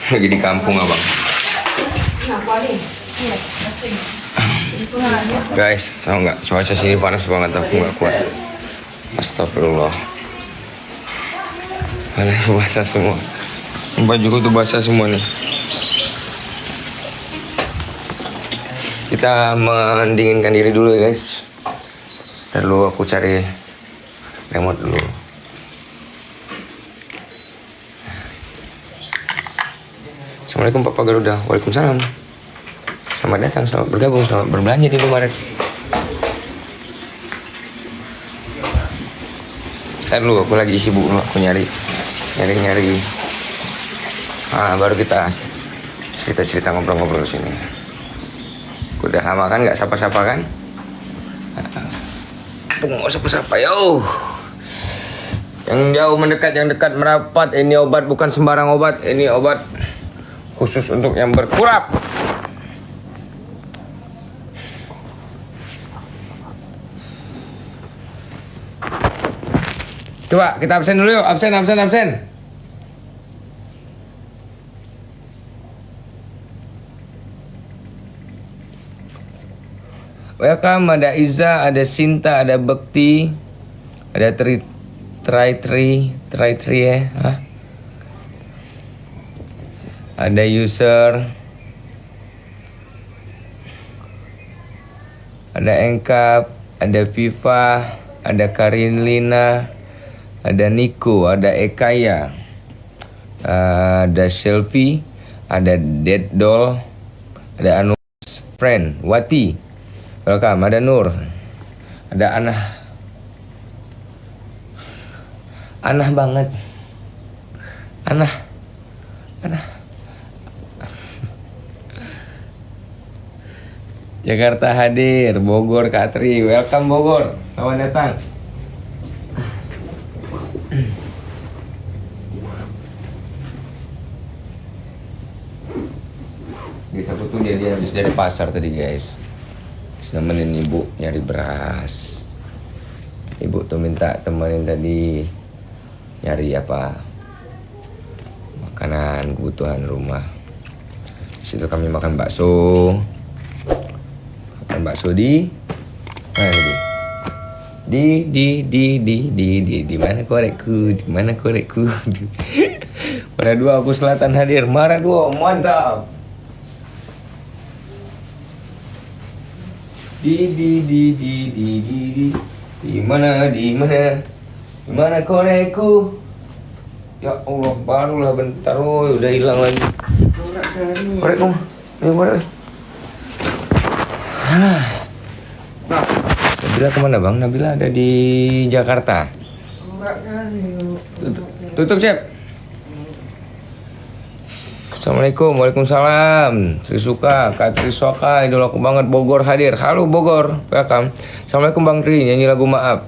Lagi di kampung abang. Guys, tau nggak cuaca sini panas banget, aku nggak kuat. Astagfirullah. Basah semua. Bajuku tuh basah semua nih. Kita mendinginkan diri dulu ya guys. Ntar dulu aku cari remote dulu. Assalamualaikum Papa Garuda. Waalaikumsalam. Selamat datang, selamat bergabung, selamat berbelanja di Indomaret. Ntar dulu aku lagi sibuk dulu, aku nyari. Baru kita cerita-cerita ngobrol-ngobrol sini. Udah lama kan nggak sapa-sapa kan? Nggak sapa-sapa yo. Yang jauh mendekat, yang dekat merapat. Ini obat bukan sembarang obat. Ini obat khusus untuk yang berkurap. Coba kita absen dulu yuk. Absen. Welcome, ada Iza, ada Sinta, ada Bekti, ada Tri ya, ada user, ada Engkap, ada Viva, ada Karinlina, ada Niko, ada Ekaya, ada Selfie, ada Dead Doll, ada Anu Friend, Wati. Welcome, ada Nur, ada Anah banget, Anah. Jakarta hadir, Bogor Katri, welcome Bogor, selamat datang. Guys, aku tuh dia habis dari pasar tadi guys. Nemenin ibu nyari beras. Ibu tuh minta temenin tadi nyari apa, makanan kebutuhan rumah. Situ kami makan bakso. Di mana lagi? Di mana korekku? Di mana korekku? Mara 2 aku selatan hadir. Mara 2 mantap. Di mana korekku? Ya Allah, barulah bentar, udah hilang lagi. Korekku, ini korek. Nabila kemana bang? Nabila ada di Jakarta. Tutup Cep. Assalamualaikum, waalaikumsalam. Sri Suka, Kak Tri Soka, idola aku banget. Bogor hadir. Halo Bogor, welcome. Assalamualaikum Bang Tri, nyanyi lagu Maaf.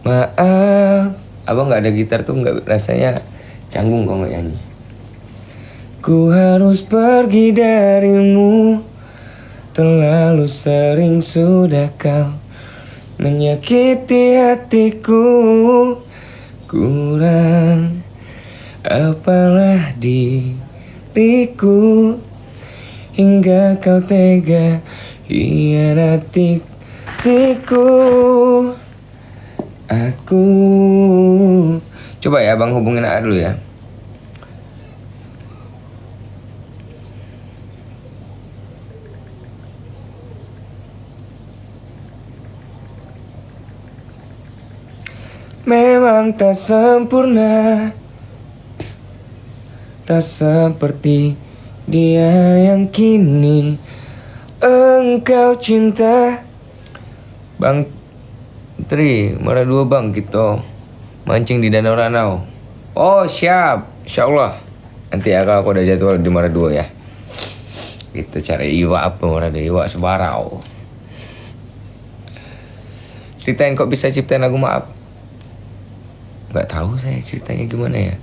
Maaf, abang nggak ada gitar tuh nggak, rasanya canggung kalau nggak nyanyi. Ku harus pergi darimu, terlalu sering sudah kau menyakiti hatiku. Kurang apalah diriku hingga kau tega hianatiku. Aku coba ya bang, hubungin A dulu ya. Memang tak sempurna, tak seperti dia yang kini engkau cinta. Bang Tri, Mara 2 bang, kita mancing di Danau Ranau. Oh siap, insya Allah. Nanti ya kalau aku udah jadwal di Mara 2 ya. Kita cari iwak apa, Mara 2, iwak sebarau. Ceritain kok bisa ciptain lagu Maaf. Gak tahu saya ceritanya gimana ya.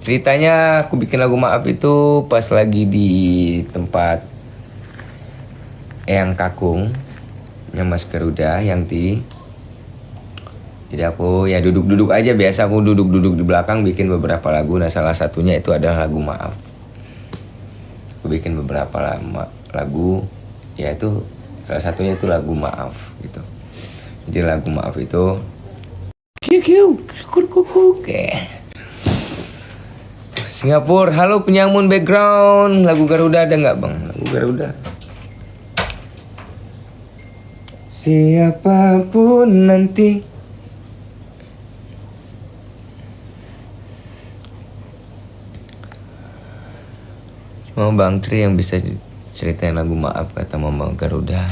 Ceritanya aku bikin lagu Maaf itu pas lagi di tempat Eyang Kakung yang Mas Garuda, yang Jadi aku ya duduk-duduk aja, biasa aku duduk-duduk di belakang bikin beberapa lagu. Nah salah satunya itu adalah lagu Maaf. Aku bikin beberapa lagu, ya itu salah satunya itu lagu Maaf gitu. Jadi lagu Maaf itu Singapura, halo penyamun background. Lagu Garuda ada nggak bang? Lagu Garuda. Siapapun nanti. Cuma Bang Tri yang bisa ceritain lagu Maaf, kata Mama Garuda.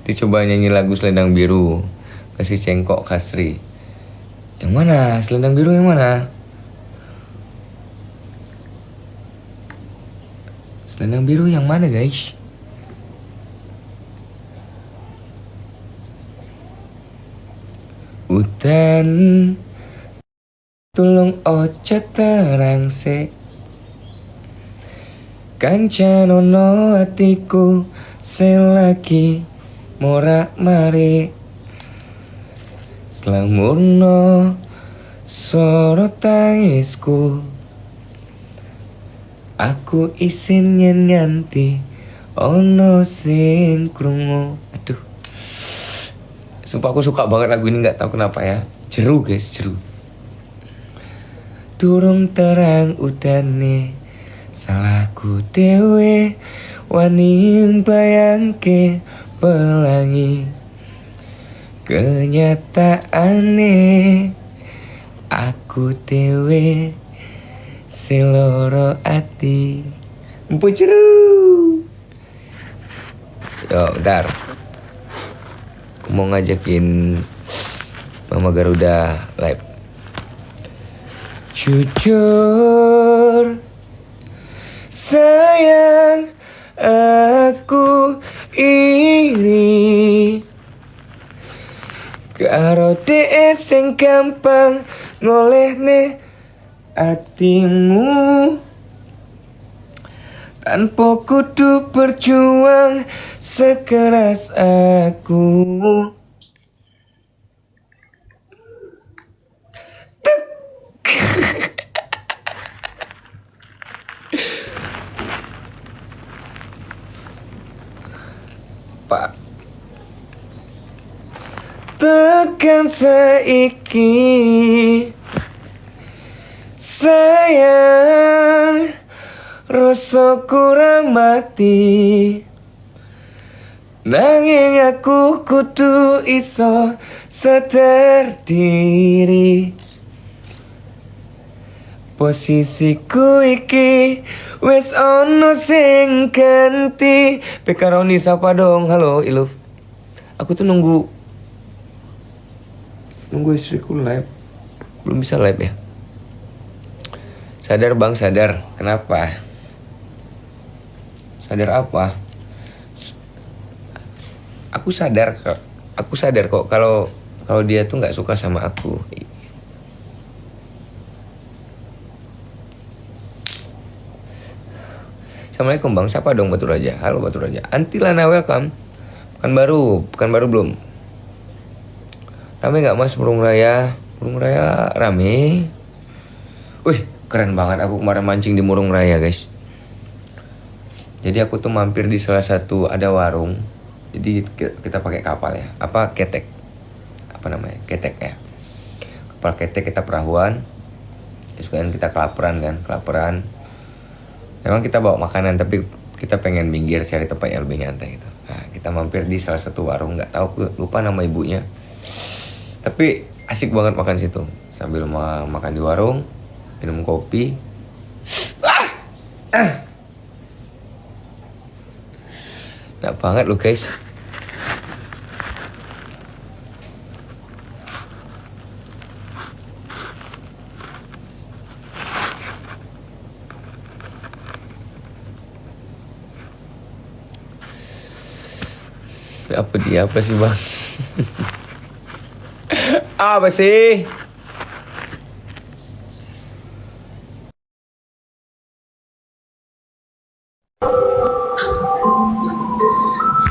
Dicoba nyanyi lagu Selendang Biru, kasih cengkok Kasri. Yang mana? Selendang Biru yang mana? Selendang Biru yang mana guys? Hutan tulung ojo terang se kancanono atiku selagi morak mari slamurno soro tangisku aku isin nyanti ono sing krungu. Aduh, sumpah aku suka banget lagu ini, nggak tahu kenapa ya. Jeru guys, jeru. Turung terang udane salahku dewe wani bayangke pelangi kenyataane aku dewe seloro ati empu jeru. Yo bentar, aku mau ngajakin Mama Garuda live. Jujur sayang, aku iri karo dhek sing gampang ngolehne atimu tanpa kudu berjuang sekeras aku. Pak tekan saiki sayang rasa kurang mati nanging aku kudu iso sadar diri posisiku iki wes ono sing ganti. Pekaroni siapa dong? Halo Iluf. Aku tuh nunggu istriku live. Belum bisa live ya. Sadar bang, sadar. Kenapa? Sadar apa? Aku sadar kok kalau dia tuh nggak suka sama aku. Assalamualaikum bang, siapa dong Batu Raja? Halo Batu Raja. Antilana welcome. Pekan baru belum. Rame nggak mas Burung Raya? Burung Raya rame. Wih, keren banget aku kemarin mancing di Murung Raya guys. Jadi aku tuh mampir di salah satu ada warung. Jadi kita pakai kapal ya. Apa ketek? Apa namanya? Ketek ya. Kapal ketek kita perahuan. Terus kan kita kelaparan. Memang kita bawa makanan tapi kita pengen minggir cari tempat yang lebih nyantai gitu. Nah, kita mampir di salah satu warung, nggak tahu lupa nama ibunya. Tapi asik banget makan situ. Sambil makan di warung, minum kopi. Enak banget loh guys. Apa sih bang? Apa sih?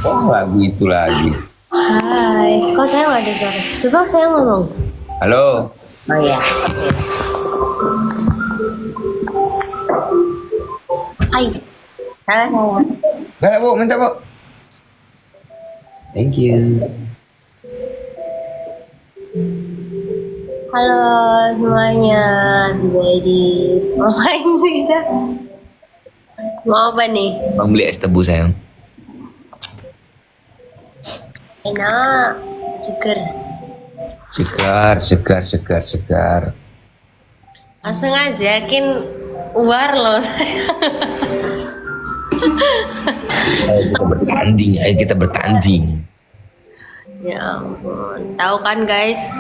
Oh lagu itu lagi. Hai, kok saya nggak ada suara? Coba saya ngomong. Halo. Oh ya. Hai. Salah saya. Gak Bu, minta Bu. Thank you. Halo semuanya, jadi mau main kita? Mau apa nih? Bang beli es tebu sayang. Enak, seger. Segar. Langsung aja, yakin war loh saya. Ayo kita bertanding. Ya ampun, tahu kan guys?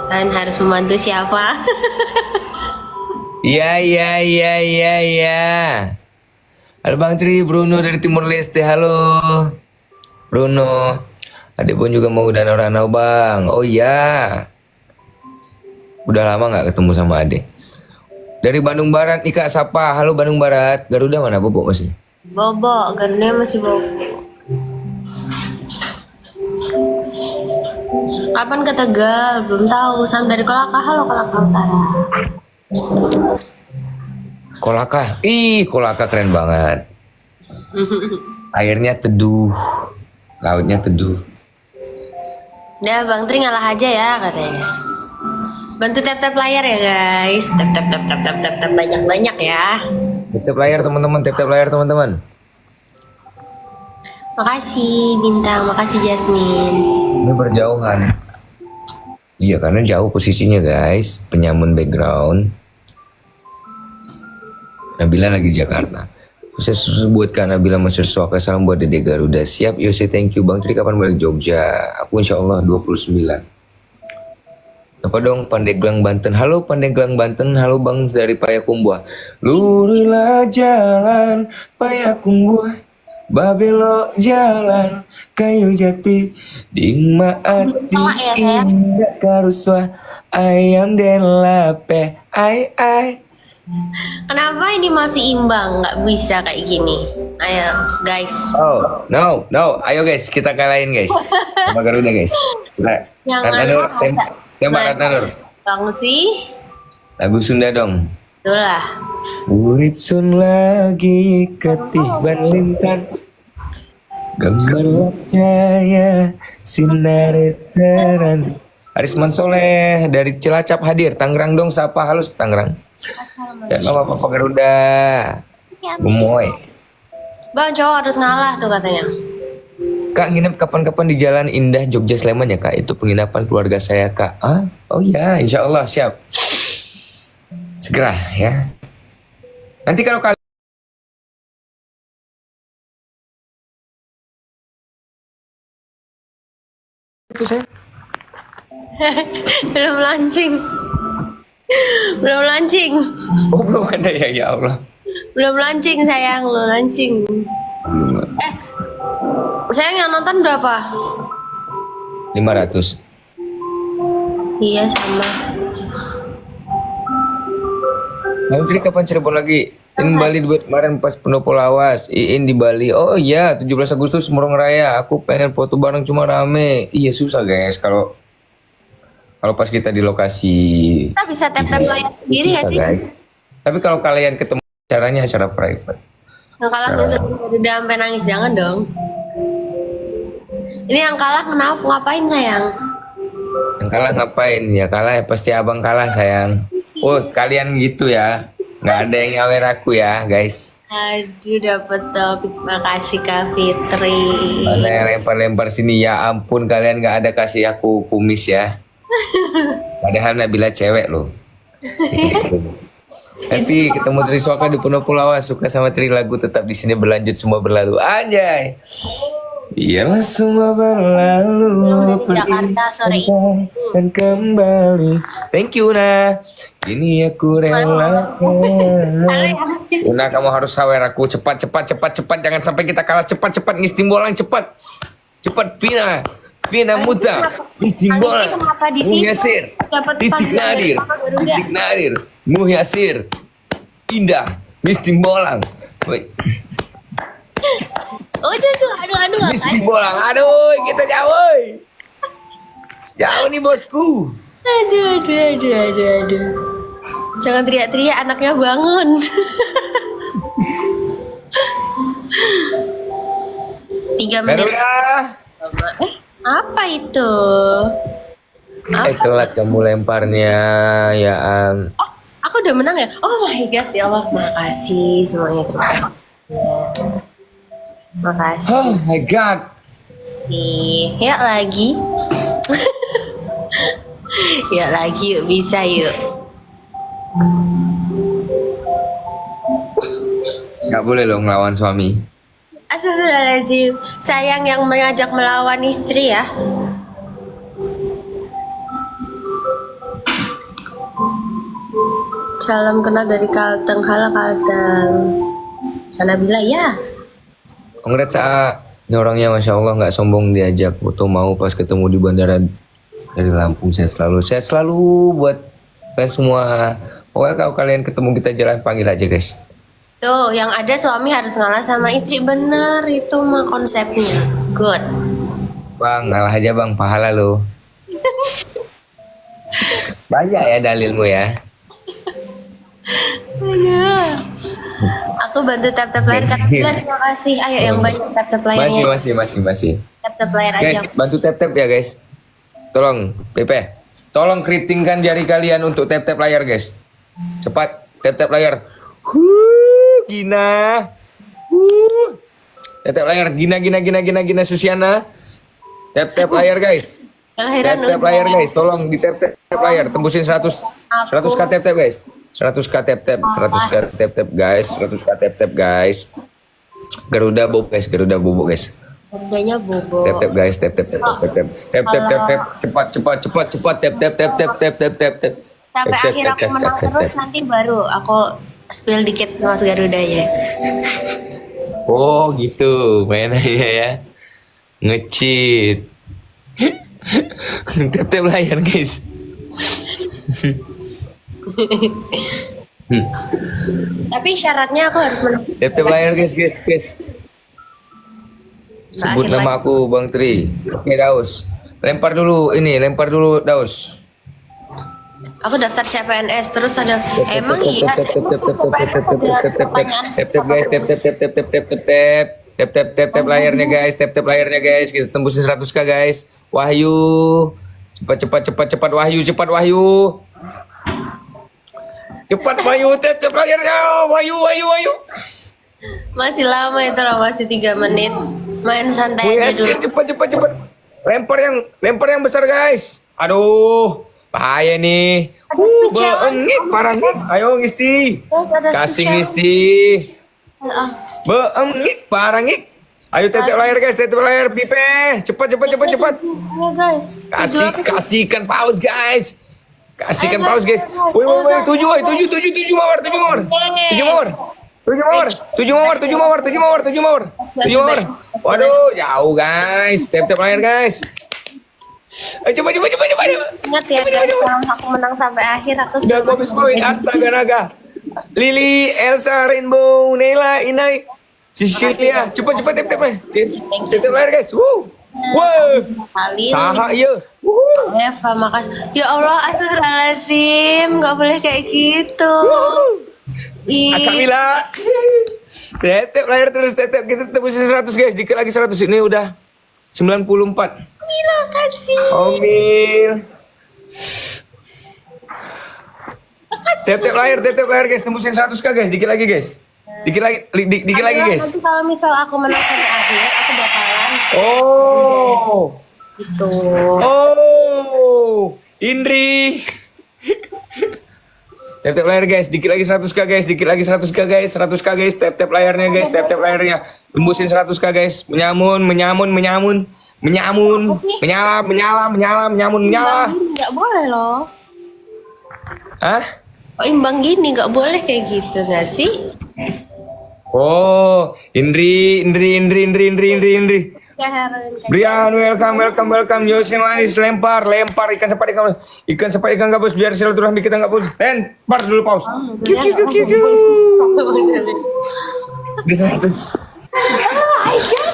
Kalian harus membantu siapa? Iya. Halo Bang Tri, Bruno dari Timur Leste, halo. Bruno. Adik pun juga mau danau-danau Bang. Oh iya. Udah lama nggak ketemu sama adik. Dari Bandung Barat, Ika Sapa. Halo Bandung Barat. Garuda mana Bobo masih? Bobo, Garuda masih bobo. Kapan ke Tegal? Belum tahu. Sam dari Kolaka. Halo Kolaka Utara. Kolaka. Kolaka keren banget. Airnya teduh. Lautnya teduh. Udah Bang Tri ngalah aja ya katanya. Bantu tap-tap layar ya guys. Tap banyak-banyak ya. Tap layar teman-teman. Makasih Bintang, makasih Jasmine. Ini berjauhan. Iya karena jauh posisinya guys. Penyamun background. Nabila lagi di Jakarta. Sukses buat Kak Nabila Master Suaka. Salam buat Dede Garuda. Siap, Yose, thank you. Bang Tri kapan balik Jogja? Aku insya Allah 29. Apa dong Pandeglang Banten. Halo Pandeglang Banten. Halo Bang dari Payakumbuh. Lurilah jalan Payakumbuh, Babelo jalan Kayu Jati, Dimaati indah karuswa ayam den lape ai. Kenapa ini masih imbang? Nggak bisa kayak gini. Ayo guys. Oh no, ayo guys kita kalahin guys sama Garuda guys. Kita Jangan tembak Ratnanur. Bang sih. Lagu Sunda dong. Itulah. Urip sun lagi ketiban lintan, gemerlap cahaya sinar terang. Arisman Soleh dari Cilacap hadir. Tangerang dong sapa halus Tangerang. Dan mama papa Garuda. Gemoy. Bang cowok harus ngalah tuh katanya. Kak nginep kapan-kapan di Jalan Indah Jogja Sleman ya Kak. Itu penginapan keluarga saya Kak. Oh ya insya Allah siap. Segera ya. Nanti kalau kalian itu saya Belum launching. belum ada ya Allah. Belum launching sayang, lo launching. Sayang yang nonton berapa? 500. Iya sama. Bang Tri kapan Cirebon lagi? In Bali duit kemarin pas Pendopo Lawas. Iin di Bali. Oh iya 17 Agustus Morong Raya. Aku pengen foto bareng cuma rame. Iya susah guys kalau pas kita di lokasi. Kita bisa tap-tap layar sendiri ya sih. Guys. Tapi kalau kalian ketemu caranya secara private. Yang kalah udah sampai nangis jangan dong. Ini yang kalah kenapa ngapain sayang? Yang kalah ngapain? Ya kalah ya pasti abang kalah sayang. Oh kalian gitu ya. Nggak ada yang nyawer aku ya guys. Aduh dapet topik. Makasih Kak Fitri. Mana yang lempar-lempar sini ya ampun kalian nggak ada kasih aku kumis ya. Padahal Nabila cewek loh. Tapi ketemu Tri Suaka di Pendopo Lawas. Suka sama Tri lagu tetap di sini berlanjut semua berlalu. Anjay. Biarlah semua berlalu Jakarta sore dan kembali. Thank you Nah. Ini aku relakan. Una kamu harus sawer aku cepat. Jangan sampai kita kalah cepat ngistimbolan cepat. Vina Muta, Istimbolan, Muhyasir, Titik Nadir, Muhyasir, Indah, Istimbolan. Oh aduh. Istimbolan, aduh kita jauh. tahu nih bosku. Aduh. Jangan teriak-teriak, anaknya bangun. Tiga menit. Garuda. Apa itu? Telat kamu lemparnya, ya Ang. Oh, aku udah menang ya? Oh my god, ya Allah, makasih semuanya, terima kasih. Makasih. Oh my god. Ya lagi. Ya lagi, yuk, bisa yuk. Gak boleh loh ngelawan suami. Astagfirullahaladzim. Sayang yang mengajak melawan istri ya. Salam kenal dari Kalteng. Halo Kalteng. Sana bila ya. Congrats ini orangnya Masya Allah nggak sombong, diajak foto mau pas ketemu di bandara dari Lampung. Sehat selalu buat fans semua. Pokoknya kalau kalian ketemu kita jalan panggil aja guys. Tuh, yang ada suami harus ngalah sama istri, bener itu mah konsepnya. Good. Bang, ngalah aja bang, pahala lo. Banyak ya dalilmu ya. Aduh. Aku bantu tap-tap layar karena terima kasih. Ayo yang banyak tap-tap layarnya. Masih. Tap-tap layar Guys, aja. bantu tap-tap ya guys. Tolong, Pepe. Tolong keritingkan jari kalian untuk tap-tap layar guys. Cepat, tap-tap layar. Gina. Tap-tap layar. Gina Susiana. Tap-tap layar guys. Kelahiran Tap-tap layar guys. Tolong di tap-tap layar. Tembusin 100k tap-tap guys. 100k tap-tap. 100k tap-tap guys. 100k tap-tap guys. Garuda bobo guys. Harganya bobo. Tap guys, tap. Cepat tap. Sampai akhir aku menang terus, nanti baru aku spill dikit ke Mas Garuda ya. Oh gitu, main aja ya. Nge-cheat. Tap layar guys. Tapi syaratnya aku harus menang. Tap layar guys. Sebut akhir nama aku Bang Tri. Oke Daus. Lempar dulu Daus. Aku daftar CPNS terus ada emang iya pertanyaan Tap layarnya guys. Kita tembusin 100k guys. Wahyu. Cepat Wahyu. Cepat Wahyu, tap layarnya. Wahyu. masih lama itu loh, masih 3 menit. Main santai aja dulu. Cepat. Lempar yang besar guys. Aduh, bahaya nih. Beengit parah nih. Ayo Ngisti. Kasih Ngisti. Beengit parah ngik. Ayo tap layar guys, Pipe. Cepat. Ya guys. Kasihkan paus guys. Woi, 7 mawar. Waduh, jauh guys. Tap layar guys. Ayo cepat. Ingat ya guys, kalau aku menang sampai akhir aku Udah aku habis poin. Astaga naga. Lili, Elsa, Rainbow, Nela, Inai, Cecilia. Cepat tap. Tap layar guys. Wow. kali. Saha iya. Eva, makasih. Ya Allah, astagfirullahaladzim, nggak boleh kayak gitu. Kamila. Tap layar terus, tap. Kita tembusin 100 guys. Dikit lagi 100. Ini udah 94. Terima kasih. Omil. Tap layar guys. Tembusin 100k guys. Dikit lagi guys. Dikit lagi guys. Nanti kalau misal aku menang sampai akhir, aku bakalan gitu. Indri. Tap layar guys. Dikit lagi 100k guys. 100k guys. Tap layarnya guys. Tembusin 100k guys. Menyamun. Menyala. Nggak boleh loh. Hah? Kok imbang gini, nggak boleh kayak gitu nggak sih? Oh, Indri. Ya, Heroin kayak Brian, welcome. Yosin manis, lempar ikan sepat ikan gabus biar silaturahmi kita nggak putus. Lempar dulu paus. gitu. Di 100.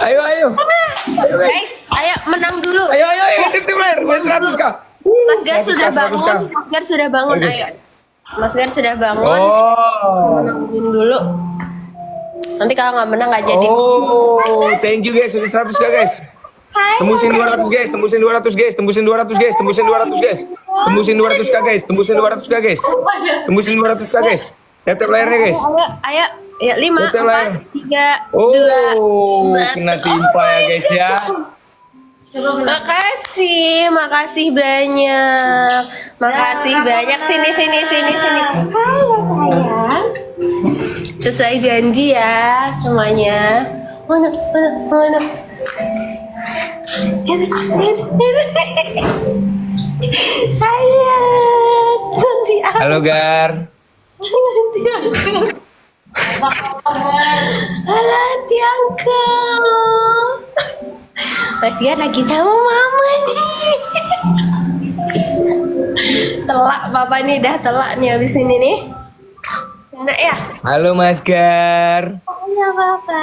Ayo. Guys, ayo menang dulu. Ayo, tip layar, 100k. Mas Gar 100K, sudah 100K. bangun. Mas Gar sudah bangun. Ayo, guys. Ayo. Mas Gar sudah bangun. Oh. Nungguin dulu. Nanti kalau nggak menang nggak jadi. Oh, thank you guys, sudah 100K guys. Tembusin 200 guys, tembusin 200 guys, tembusin 200 guys, tembusin 200 guys. Tembusin 200K guys, tembusin 200K guys. Tembusin 200K guys. Tap layarnya guys. Ayo, ya 5, Betul, 4, 3, 2. Oh, kena timpa ya guys ya. Makasih banyak. Makasih banyak. Sini. Halo sayang. Sesuai janji ya semuanya. Mana? Halo Gar. Halo Tiangkel. Mas Gar lagi sama mama nih. Telak papa nih, dah telak nih abis ini nih. Enak ya? Halo Mas Gar. Halo papa.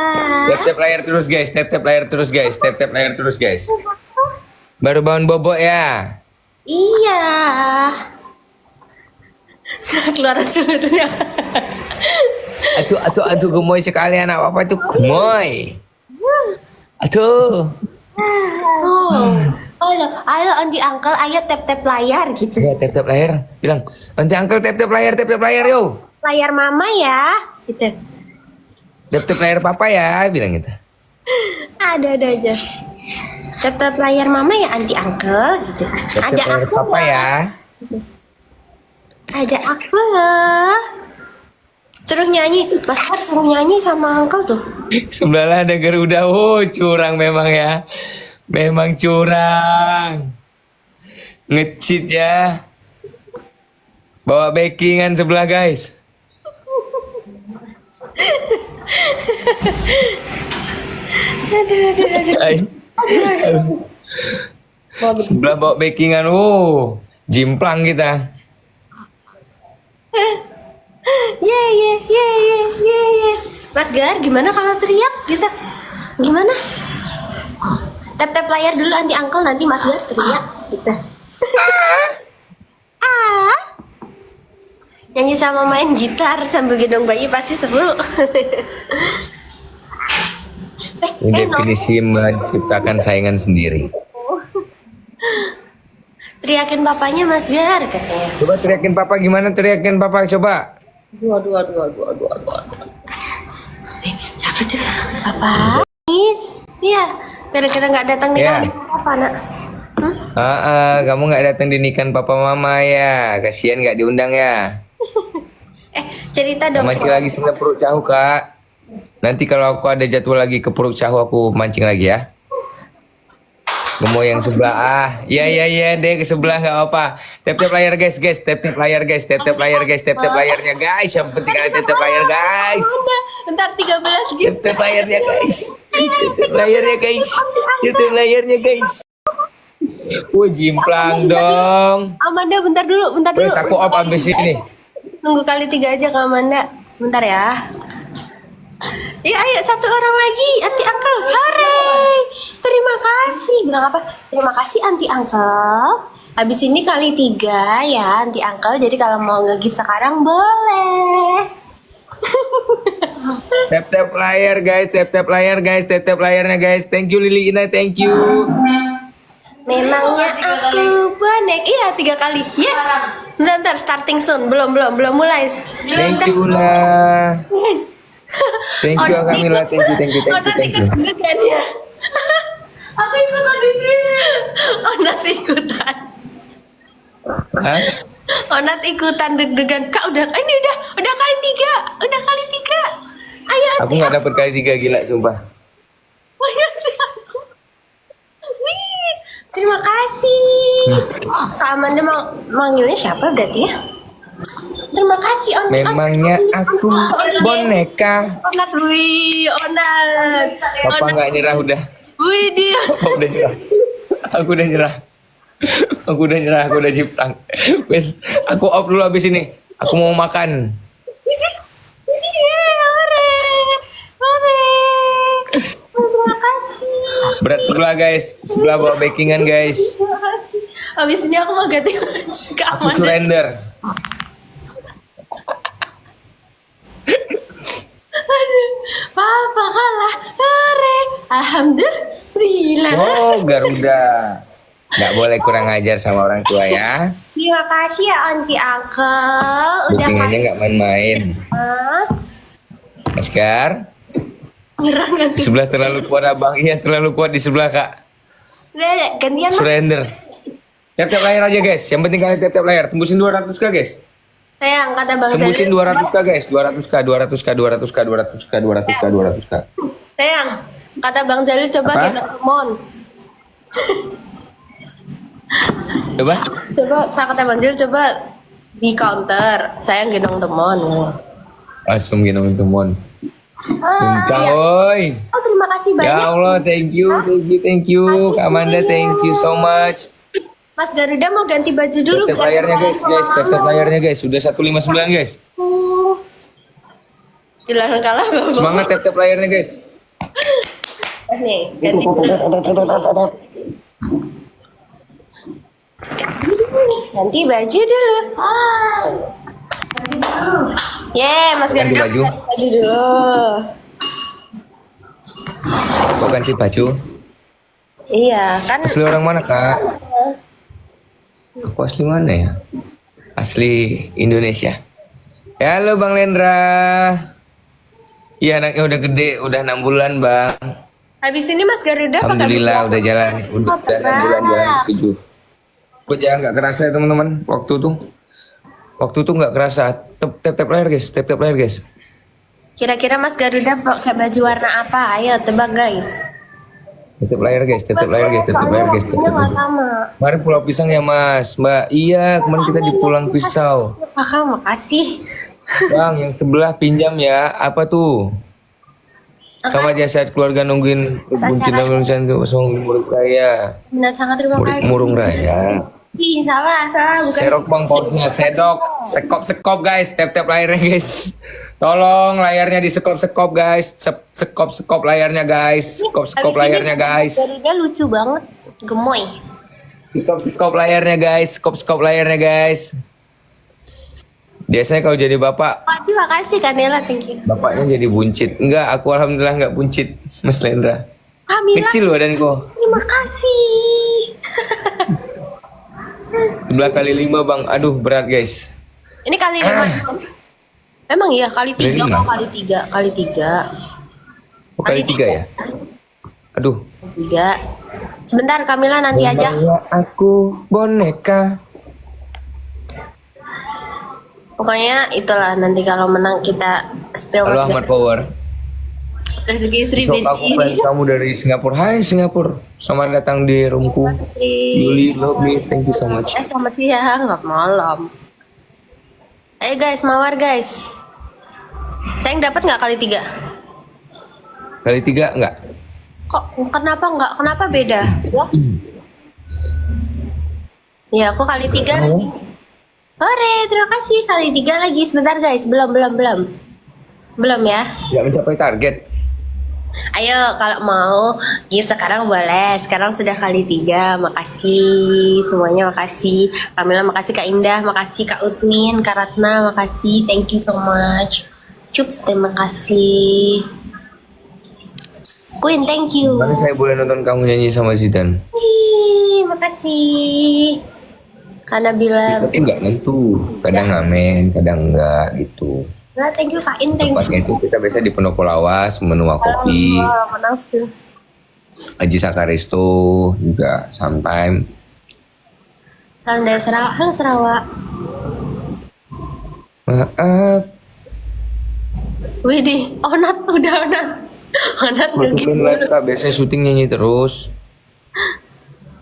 Tap layar terus guys, tap layar terus guys, tap layar terus guys. Baru bangun bobok ya. Iya. Keluar seluruhnya. Aduh, gemoy sekali anak papa itu gemoy. Aduh. Halo Aunty Uncle, ayo tap layar gitu. Ya, tap layar. Bilang, nanti uncle tap layar yo. Layar mama ya, gitu. Tap layar papa ya, bilang gitu. Ada aja. Tap layar mama ya Aunty Uncle gitu. Tap Ada layar aku papa loh. ya. Ada aku loh. Suruh nyanyi, Mas Har suruh nyanyi sama Uncle tuh. Sebelah ada Garuda. Oh, curang memang ya. Memang curang. Nge-cheat ya. Bawa backingan sebelah guys. Aduh. Sebelah bawa backingan. Oh, jimplang kita. Ye. Mas Gar, gimana kalau teriak gitu? Gimana? Tap layar dulu Aunty Uncle, nanti Mas Gar teriak gitu. Nyanyi sama main gitar sambil gendong bayi pasti seru. Ini definisi menciptakan saingan sendiri. Teriakin papanya Mas Gar katanya. Coba teriakin papa, gimana teriakin papa, coba. Aduh. Siapa tuh? Papa? Iya, gara-gara nggak datang nih Ya. apa nak? Kamu nggak datang di nikahan papa mama ya. Kasihan nggak diundang ya. Cerita dong. Mancing lagi sudah perut cahu kak. Nanti kalau aku ada jadwal lagi ke perut cahu aku mancing lagi ya. Gemoy yang sebelah. Ya deh ke sebelah nggak apa. Tap layar guys, tap layar guys, tap layarnya guys. Yang penting ada tap layar guys. Bentar 13 gitu. Tap layarnya guys. Tap layarnya guys. Jimplang dong. Amanda bentar dulu. Terus aku off abis ini. Nunggu kali 3 aja ke Amanda. Bentar ya. Ya ayo satu orang lagi, Aunty Uncle. Hore. Terima kasih. Bilang apa? Terima kasih Aunty Uncle. Habis ini kali 3 ya Aunty Uncle. Jadi kalau mau nge-gift sekarang boleh. Tap layar guys, tap layarnya guys. Thank you Lili Ina, thank you. Memangnya aku bonek. Iya 3 kali. Yes. Bentar, starting soon. Belum mulai. Thank you Una. Yes. Thank you Kamila, thank you. Deg-degan ya. Aku ikutan di sini. Onat ikutan. Hah? Onat ikutan deg-degan. Kak udah kali 3. Udah kali 3. Ayo. Aku nggak dapat kali 3, gila sumpah. Wih, terima kasih. Kak Amanda manggilnya siapa berarti ya? Terima kasih Onat. Memangnya aku boneka. Onat, wih, Onat. Papa nggak nyerah udah. Wih dia. Papa udah nyerah. Aku udah nyerah. Aku udah jiplak. Wes, aku off dulu abis ini. Aku mau makan. Terima kasih. Berat sebelah guys, sebelah bawa backingan guys. Terima kasih. Abis ini aku mau ganti baju ke Aku Amanda. surrender. Papa kalah. Hore. Alhamdulillah. Oh, Garuda. Nggak boleh kurang ajar sama orang tua ya. Terima kasih ya Aunty Uncle. Udah Bookingannya nggak main-main. Oscar, nyerang di ganti. sebelah terlalu kuat abang. Iya, terlalu kuat di sebelah kak. Udah, gantian Mas. Surrender. Tap-tap layar aja guys. Yang penting kalian tap-tap layar. Tembusin 200k guys. Sayang kata Bang Tembusin Jalil. 200k guys. 200k, 200k, 200k, 200k, 200k, 200k. Sayang kata Bang Jalil coba Apa? gendong Temon. Coba. Coba saya kata Bang Jalil coba di counter. Sayang gendong Temon. Langsung gendong temuan. Minta Iya. woi. Oh terima kasih banyak. Ya Allah, thank you, thank you. Kak Amanda, thank you so much. Mas Garuda mau ganti baju dulu. Tap layarnya guys, tap layarnya guys. Sudah 159 guys. Dilarang kalah Bang. Semangat tap layarnya guys. Nih ganti. Ganti baju dulu. Mas Ganti Garuda baju. ganti baju dulu. Kok ganti baju? Iya kan. Asli orang mana kak? Aku asli mana ya? Asli Indonesia. Ya, halo Bang Lendra. Iya anaknya udah gede, udah 6 bulan bang. Habis ini Mas Garuda pakai Alhamdulillah baju udah jalan, udah 6 bulan jalan 7. Kok jangan nggak kerasa ya teman-teman waktu tuh nggak kerasa. Tap layar guys, tap layar guys. Kira-kira Mas Garuda pakai baju warna apa? Ayo tebak guys. Tap layar guys, tap layar guys, tap layar guys. Waktunya nggak sama. Kemarin Pulau Pisang ya mas, Mbak. Iya kemarin kita di Pulang Pisau. Kakak makasih. Bang yang sebelah pinjam ya, apa tuh? Sama jasa keluarga nungguin buncit dan buncit itu song murung raya. Benar sangat terima kasih. Murung raya. Ih salah bukan. Serok bang pausnya, sedok, sekop guys, tap layarnya guys. Tolong layarnya di sekop guys, sekop layarnya guys, sekop layarnya guys. Garuda lucu banget, gemoy. Sekop layarnya guys, sekop layarnya guys. Biasanya kalau jadi bapak, Oh, terima kasih Kanela, thank you. bapaknya jadi buncit. Enggak, aku alhamdulillah enggak buncit, Mas Lendra. Kamila, Kecil badanku. terima kasih. 11 kali 5 bang, aduh berat guys. Ini kali 5. Memang iya kali 3 lima. kok kali 3. Oh, kali 3 ya? Aduh. 3. Sebentar Kamila nanti aja. Namanya aku boneka. Pokoknya itulah nanti kalau menang kita spill Halo Mas Ahmad Power. rezeki istri Besok aku fans kamu dari Singapura. Hai Singapura. Selamat datang di roomku. Yuli, love me, thank you so much. Selamat siang, nggak malam. Ayo guys, mawar guys. Sayang dapat nggak kali 3? Kali 3 enggak? Kok kenapa nggak? Kenapa beda? Ya aku kali 3 lagi. Hore, terima kasih kali 3 lagi. Sebentar guys, belum. Belum ya. Enggak mencapai target. Ayo kalau mau, ya sekarang boleh. Sekarang sudah kali 3. Makasih semuanya, makasih. Kamila makasih, Kak Indah, makasih Kak Utmin, Kak Ratna, makasih. Thank you so much. Cups, terima kasih. Queen, thank you. Mana saya boleh nonton kamu nyanyi sama Zidane? Makasih. Karena bilang, Tapi enggak nentu. Kadang ngamen, kadang enggak gitu. nah, thank you Kak In, thank you. Tempatnya itu kita biasa di Pendopo Lawas, menua kopi. Menang spill. Haji Sakaristo juga sometime. Salam dari Sarawak. Halo Sarawak. Maaf, Widih, Onat udah Onat. Onat aku gitu. live kak, biasanya syuting nyanyi terus.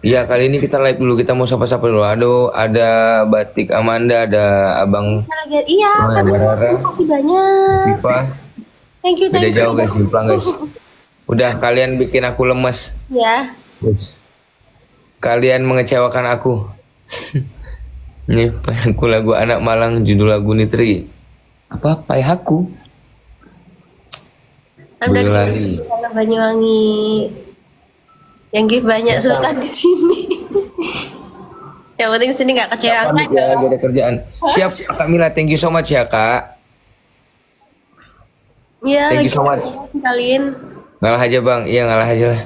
Iya kali ini kita live dulu, kita mau sapa-sapa dulu. Aduh, ada Batik Amanda, ada Abang Iya, Rara, terima kasih banyak. Siva. Thank you, Beda thank you. jauh guys, simplang guys. Udah kalian bikin aku lemes. Ya, Guys. Kalian mengecewakan aku. Ini lagu anak Malang, judul lagu Nitri. Apa? Payhaku. Boyolali. Kalau Banyuwangi yang give banyak sultan di sini. Yang penting sini nggak kecewa Pamit ya, lagi ada kerjaan. Siap Kak Mila, thank you so much ya Kak. Iya, Thank lagi you so much. kalian. Ngalah aja Bang, iya ngalah aja lah.